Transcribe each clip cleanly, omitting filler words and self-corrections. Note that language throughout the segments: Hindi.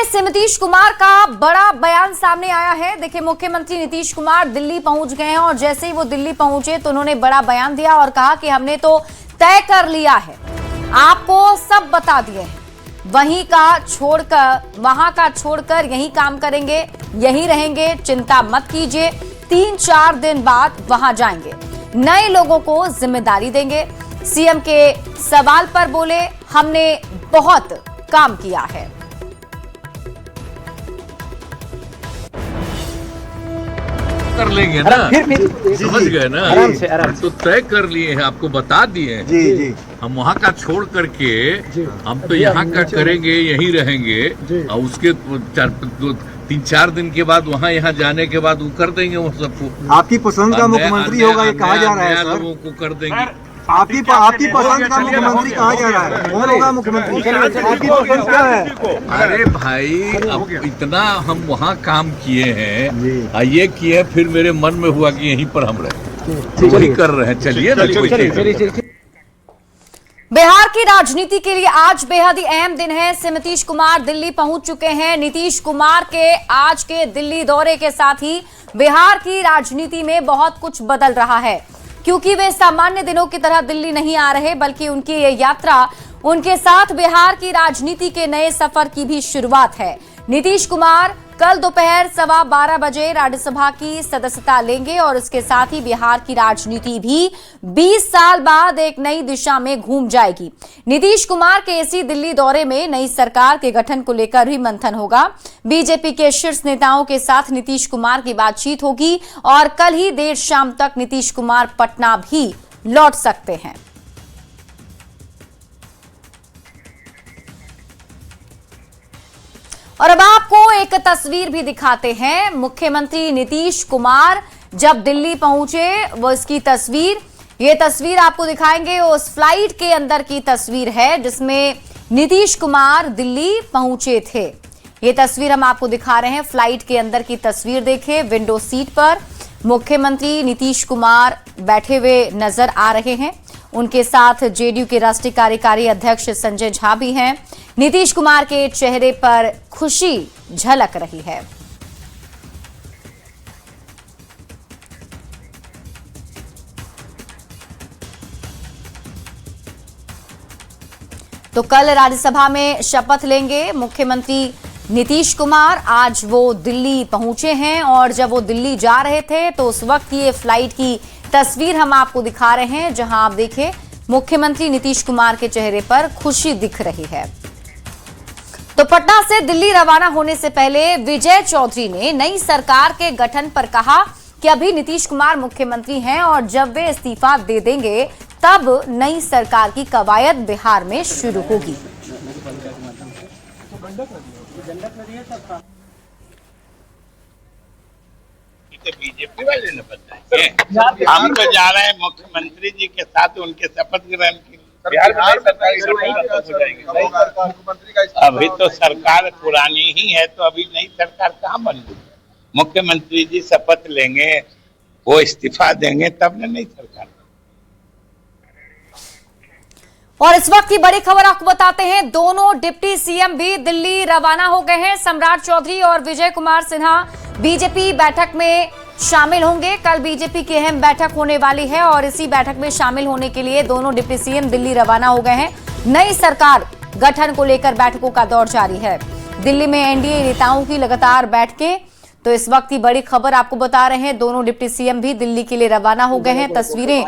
से नीतीश कुमार का बड़ा बयान सामने आया है। देखिए, मुख्यमंत्री नीतीश कुमार दिल्ली पहुंच गए हैं और जैसे ही वो दिल्ली पहुंचे तो उन्होंने बड़ा बयान दिया और कहा कि हमने तो तय कर लिया है, आपको सब बता दिए हैं, वहीं का छोड़कर यहीं काम करेंगे, यहीं रहेंगे, चिंता मत कीजिए, 3-4 दिन बाद वहां जाएंगे, नए लोगों को जिम्मेदारी देंगे। सीएम के सवाल पर बोले, हमने बहुत काम किया है। कर लेंगे ना, समझ गए ना, आराम से तो तय कर लिए हैं, आपको बता दिए हैं जी। हम वहाँ का छोड़ करके हम तो यहाँ का करेंगे, यहीं रहेंगे और उसके 3-4 दिन के बाद यहाँ जाने के बाद वो कर देंगे वो सबको। आपकी पसंद का मुख्यमंत्री होगा ये कहा जा रहा है सर। लोगों को कर देंगे। आपकी पसंद का मुख्यमंत्री कहा जा रहा है, कौन होगा मुख्यमंत्री? आपकी पसंद क्या है? अरे भाई, अब इतना हम वहाँ काम किए हैं, ये किए, फिर मेरे मन में हुआ कि यहीं पर हम रहे, वही कर रहे हैं। चलिए। बिहार की राजनीति के लिए आज बेहद ही अहम दिन है। नीतीश कुमार दिल्ली पहुंच चुके हैं। नीतीश कुमार के आज के दिल्ली दौरे के साथ ही बिहार की राजनीति में बहुत कुछ बदल रहा है, क्योंकि वे सामान्य दिनों की तरह दिल्ली नहीं आ रहे, बल्कि उनकी ये यात्रा उनके साथ बिहार की राजनीति के नए सफर की भी शुरुआत है। नीतीश कुमार कल दोपहर 12:15 बजे राज्यसभा की सदस्यता लेंगे और इसके साथ ही बिहार की राजनीति भी 20 साल बाद एक नई दिशा में घूम जाएगी। नीतीश कुमार के इसी दिल्ली दौरे में नई सरकार के गठन को लेकर भी मंथन होगा। बीजेपी के शीर्ष नेताओं के साथ नीतीश कुमार की बातचीत होगी और कल ही देर शाम तक नीतीश कुमार पटना भी लौट सकते हैं। और अब आपको एक तस्वीर भी दिखाते हैं। मुख्यमंत्री नीतीश कुमार जब दिल्ली पहुंचे वो इसकी तस्वीर, ये तस्वीर आपको दिखाएंगे। उस फ्लाइट के अंदर की तस्वीर है जिसमें नीतीश कुमार दिल्ली पहुंचे थे। ये तस्वीर हम आपको दिखा रहे हैं, फ्लाइट के अंदर की तस्वीर देखिए। विंडो सीट पर मुख्यमंत्री नीतीश कुमार बैठे हुए नजर आ रहे हैं। उनके साथ जेडीयू के राष्ट्रीय कार्यकारी अध्यक्ष संजय झा भी हैं। नीतीश कुमार के चेहरे पर खुशी झलक रही है। तो कल राज्यसभा में शपथ लेंगे मुख्यमंत्री नीतीश कुमार। आज वो दिल्ली पहुंचे हैं और जब वो दिल्ली जा रहे थे तो उस वक्त ये फ्लाइट की तस्वीर हम आपको दिखा रहे हैं, जहां आप देखिए मुख्यमंत्री नीतीश कुमार के चेहरे पर खुशी दिख रही है। तो पटना से दिल्ली रवाना होने से पहले विजय चौधरी ने नई सरकार के गठन पर कहा कि अभी नीतीश कुमार मुख्यमंत्री हैं और जब वे इस्तीफा दे देंगे तब नई सरकार की कवायद बिहार में शुरू होगी। बीजेपी वाले ने बताया हम तो जा रहे हैं मुख्यमंत्री जी के साथ उनके शपथ ग्रहण के लिए। बिहार अभी तो सरकार पुरानी ही है, तो अभी नई सरकार कहाँ बन गई? मुख्यमंत्री जी शपथ लेंगे, वो इस्तीफा देंगे, तब न नई सरकार। और इस वक्त की बड़ी खबर आपको बताते हैं, दोनों डिप्टी सीएम भी दिल्ली रवाना हो गए हैं। सम्राट चौधरी और विजय कुमार सिन्हा बीजेपी बैठक में शामिल होंगे। कल बीजेपी की अहम बैठक होने वाली है और इसी बैठक में शामिल होने के लिए दोनों डिप्टी सीएम दिल्ली रवाना हो गए हैं। नई सरकार गठन को लेकर बैठकों का दौर जारी है। दिल्ली में एनडीए नेताओं की लगातार बैठकें। तो इस वक्त की बड़ी खबर आपको बता रहे हैं, दोनों डिप्टी सीएम भी दिल्ली के लिए रवाना हो गए हैं। तस्वीरें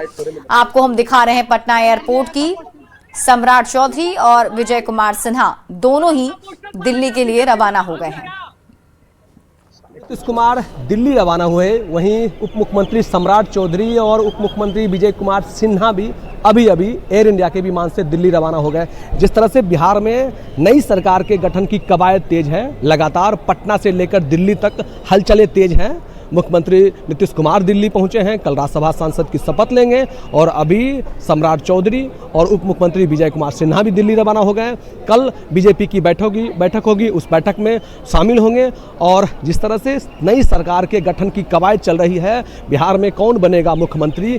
आपको हम दिखा रहे हैं पटना एयरपोर्ट की। सम्राट चौधरी और विजय कुमार सिन्हा दोनों ही दिल्ली के लिए रवाना हो गए हैं। नीतीश कुमार दिल्ली रवाना हुए, वहीं उप मुख्यमंत्री सम्राट चौधरी और उप मुख्यमंत्री विजय कुमार सिन्हा भी अभी एयर इंडिया के विमान से दिल्ली रवाना हो गए। जिस तरह से बिहार में नई सरकार के गठन की कवायद तेज है, लगातार पटना से लेकर दिल्ली तक हलचलें तेज हैं। मुख्यमंत्री नीतीश कुमार दिल्ली पहुंचे हैं, कल राज्यसभा सांसद की शपथ लेंगे और अभी सम्राट चौधरी और उप मुख्यमंत्री विजय कुमार सिन्हा भी दिल्ली रवाना हो गए। कल बीजेपी की बैठक होगी, उस बैठक में शामिल होंगे और जिस तरह से नई सरकार के गठन की कवायद चल रही है, बिहार में कौन बनेगा मुख्यमंत्री,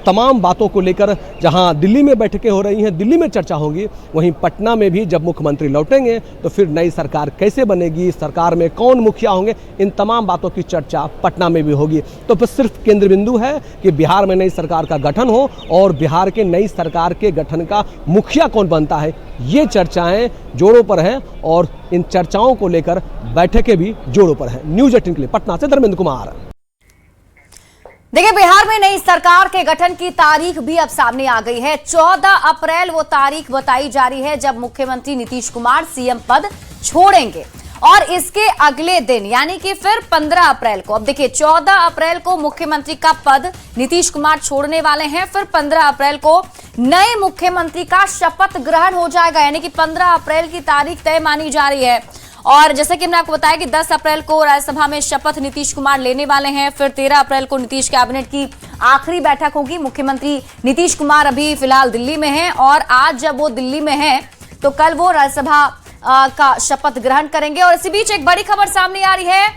तमाम बातों को लेकर जहां दिल्ली में बैठकें हो रही हैं, दिल्ली में चर्चा होगी, वहीं पटना में भी जब मुख्यमंत्री लौटेंगे तो फिर नई सरकार कैसे बनेगी, सरकार में कौन मुखिया होंगे, इन तमाम बातों की चर्चा पटना में भी होगी। तो बस सिर्फ केंद्र बिंदु है कि बिहार में नई सरकार का गठन हो और बिहार के नई सरकार के गठन का मुखिया कौन बनता है, ये चर्चाएं जोरों पर हैं और इन चर्चाओं को लेकर बैठकें भी जोरों पर हैं। न्यूज़ 18 के लिए पटना से धर्मेंद्र कुमार। देखिए, बिहार में नई सरकार के गठन की तारीख भी अब सामने आ गई है। 14 अप्रैल वो तारीख बताई जा रही है जब मुख्यमंत्री नीतीश कुमार सीएम पद छोड़ेंगे और इसके अगले दिन यानी कि फिर 15 अप्रैल को, अब देखिए 14 अप्रैल को मुख्यमंत्री का पद नीतीश कुमार छोड़ने वाले हैं, फिर 15 अप्रैल को नए मुख्यमंत्री का शपथ ग्रहण हो जाएगा, यानी कि 15 अप्रैल की तारीख तय मानी जा रही है। और जैसे कि हमने आपको बताया कि 10 अप्रैल को राज्यसभा में शपथ नीतीश कुमार लेने वाले हैं, फिर 13 अप्रैल को नीतीश कैबिनेट की आखिरी बैठक होगी। मुख्यमंत्री नीतीश कुमार अभी फिलहाल दिल्ली में हैं और आज जब वो दिल्ली में हैं तो कल वो राज्यसभा का शपथ ग्रहण करेंगे। और इसी बीच एक बड़ी खबर सामने आ रही है,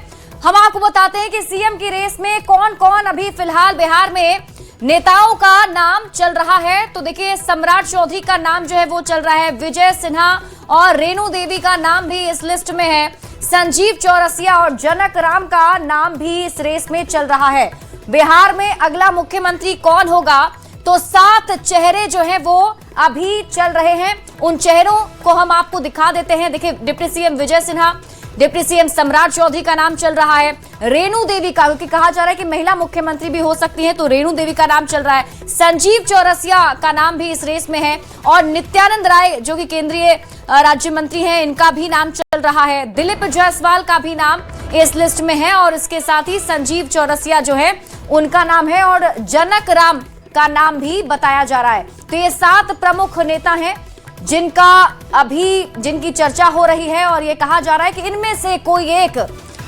हम आपको बताते हैं कि सीएम की रेस में कौन कौन अभी फिलहाल बिहार में नेताओं का नाम चल रहा है। तो देखिए, सम्राट चौधरी का नाम जो है वो चल रहा है, विजय सिन्हा और रेणु देवी का नाम भी इस लिस्ट में है, संजीव चौरसिया और जनक राम का नाम भी इस रेस में चल रहा है। बिहार में अगला मुख्यमंत्री कौन होगा, तो 7 चेहरे जो हैं वो अभी चल रहे हैं। उन चेहरों को हम आपको दिखा देते हैं। देखिए, deputy CM Vijay Sinha, deputy CM सम्राट चौधरी का नाम चल रहा है, रेणु देवी का, क्योंकि कहा जा रहा है कि महिला मुख्यमंत्री भी हो सकती है, तो रेणु देवी का नाम चल रहा है, संजीव चौरसिया का नाम भी इस रेस में है और नित्यानंद राय जो कि केंद्रीय राज्य मंत्री हैं, इनका भी नाम चल रहा है, दिलीप जायसवाल का भी नाम इस लिस्ट में है और इसके साथ ही संजीव चौरसिया जो है उनका नाम है और जनक राम का नाम भी बताया जा रहा है। तो ये 7 प्रमुख नेता हैं जिनकी चर्चा हो रही है और ये कहा जा रहा है कि इनमें से कोई एक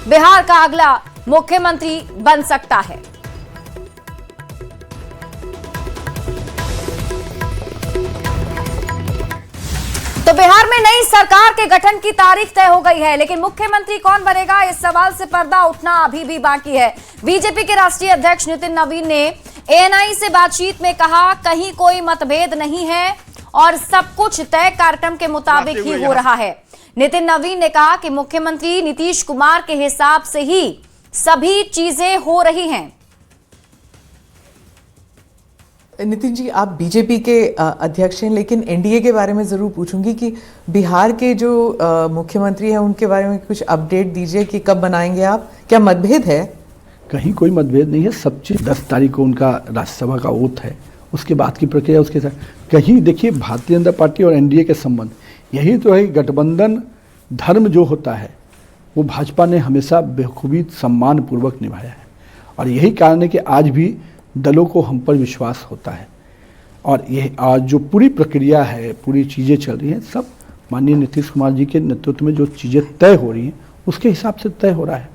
बिहार का अगला मुख्यमंत्री बन सकता है। तो बिहार में नई सरकार के गठन की तारीख तय हो गई है, लेकिन मुख्यमंत्री कौन बनेगा, इस सवाल से पर्दा उठना अभी भी बाकी है। बीजेपी के राष्ट्रीय अध्यक्ष नितिन नवीन ने एएनआई से बातचीत में कहा, कहीं कोई मतभेद नहीं है और सब कुछ तय कार्यक्रम के मुताबिक ही हो रहा है। नितिन नवीन ने कहा कि मुख्यमंत्री नीतीश कुमार के हिसाब से ही सभी चीजें हो रही हैं। नितिन जी, आप बीजेपी के अध्यक्ष हैं, लेकिन एनडीए के बारे में ज़रूर पूछूंगी कि बिहार के जो मुख्यमंत्री हैं उनके बारे में कुछ अपडेट दीजिए कि कब बनाएंगे आप, क्या मतभेद है? कहीं कोई मतभेद नहीं है, सब चीज़ 10 तारीख को उनका राज्यसभा का ओथ है, उसके बाद की प्रक्रिया उसके साथ। कहीं देखिए, भारतीय जनता पार्टी और एनडीए के संबंध यही तो है, गठबंधन धर्म जो होता है वो भाजपा ने हमेशा बेखूबी सम्मानपूर्वक निभाया है और यही कारण है कि आज भी दलों को हम पर विश्वास होता है। और यह आज जो पूरी प्रक्रिया है, पूरी चीज़ें चल रही हैं, सब माननीय नीतीश कुमार जी के नेतृत्व में जो चीज़ें तय हो रही हैं उसके हिसाब से तय हो रहा है।